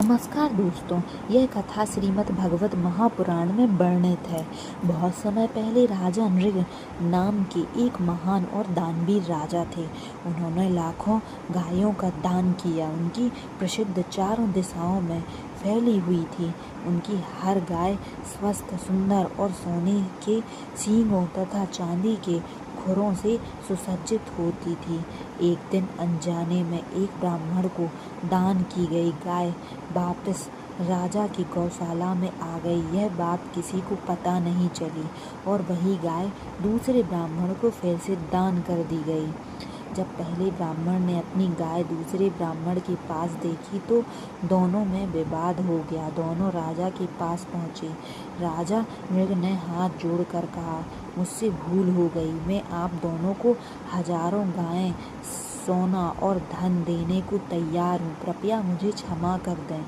नमस्कार दोस्तों, यह कथा श्रीमद् भागवत महापुराण में वर्णित है। बहुत समय पहले राजा नृग नाम के एक महान और दानवीर राजा थे। उन्होंने लाखों गायों का दान किया। उनकी प्रसिद्ध चारों दिशाओं में फैली हुई थी। उनकी हर गाय स्वस्थ, सुंदर और सोने के सींगों तथा चांदी के खुरों से सुसज्जित होती थी। एक दिन अनजाने में एक ब्राह्मण को दान की गई गाय वापस राजा की गौशाला में आ गई। यह बात किसी को पता नहीं चली और वही गाय दूसरे ब्राह्मण को फिर से दान कर दी गई। जब पहले ब्राह्मण ने अपनी गाय दूसरे ब्राह्मण के पास देखी तो दोनों में विवाद हो गया। दोनों राजा के पास पहुँचे। राजा नृग ने हाथ जोड़कर कहा, मुझसे भूल हो गई। मैं आप दोनों को हजारों गायें, सोना और धन देने को तैयार हूँ। कृपया मुझे क्षमा कर दें।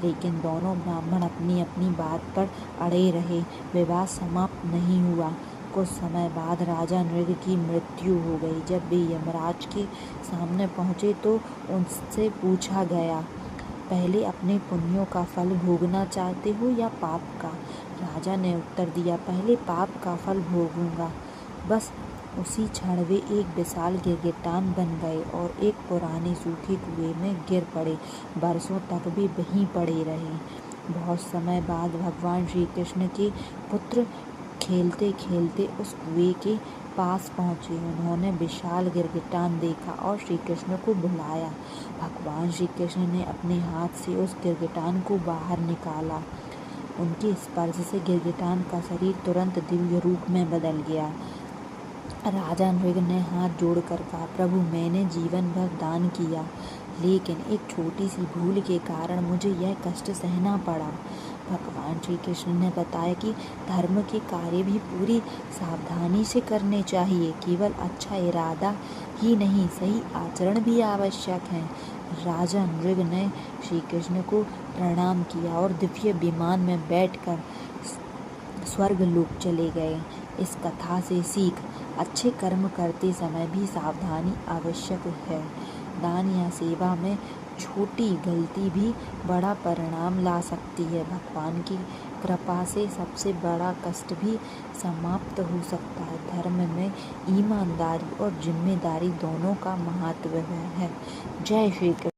लेकिन दोनों ब्राह्मण अपनी अपनी बात पर अड़े रहे। विवाद समाप्त नहीं हुआ। कुछ समय बाद राजा नृग की मृत्यु हो गई। जब वे यमराज के सामने पहुँचे तो उनसे पूछा गया, पहले अपने पुण्यों का फल भोगना चाहते हो या पाप का? राजा ने उत्तर दिया, पहले पाप का फल भोगूंगा। बस उसी क्षण वे एक विशाल गिरगिटान बन गए और एक पुराने सूखे कुएं में गिर पड़े। बरसों तक वे वहीं पड़े रहे। बहुत समय बाद भगवान श्री कृष्ण के पुत्र खेलते खेलते उस कुएं के पास पहुँचे। उन्होंने विशाल गिरगिटान देखा और श्री कृष्ण को बुलाया। भगवान श्री कृष्ण ने अपने हाथ से उस गिरगिटान को बाहर निकाला। उनके स्पर्श से गिरगिटान का शरीर तुरंत दिव्य रूप में बदल गया। राजा नृग ने हाथ जोड़कर कहा, प्रभु, मैंने जीवन भर दान किया, लेकिन एक छोटी सी भूल के कारण मुझे यह कष्ट सहना पड़ा। भगवान श्री कृष्ण ने बताया कि धर्म के कार्य भी पूरी सावधानी से करने चाहिए। केवल अच्छा इरादा ही नहीं, सही आचरण भी आवश्यक है। राजा नृग ने श्री कृष्ण को प्रणाम किया और दिव्य विमान में बैठकर स्वर्ग लोक चले गए। इस कथा से सीख, अच्छे कर्म करते समय भी सावधानी आवश्यक है। दान या सेवा में छोटी गलती भी बड़ा परिणाम ला सकती है। भगवान की कृपा से सबसे बड़ा कष्ट भी समाप्त हो सकता है। धर्म में ईमानदारी और जिम्मेदारी दोनों का महत्व है। जय श्री कृष्ण।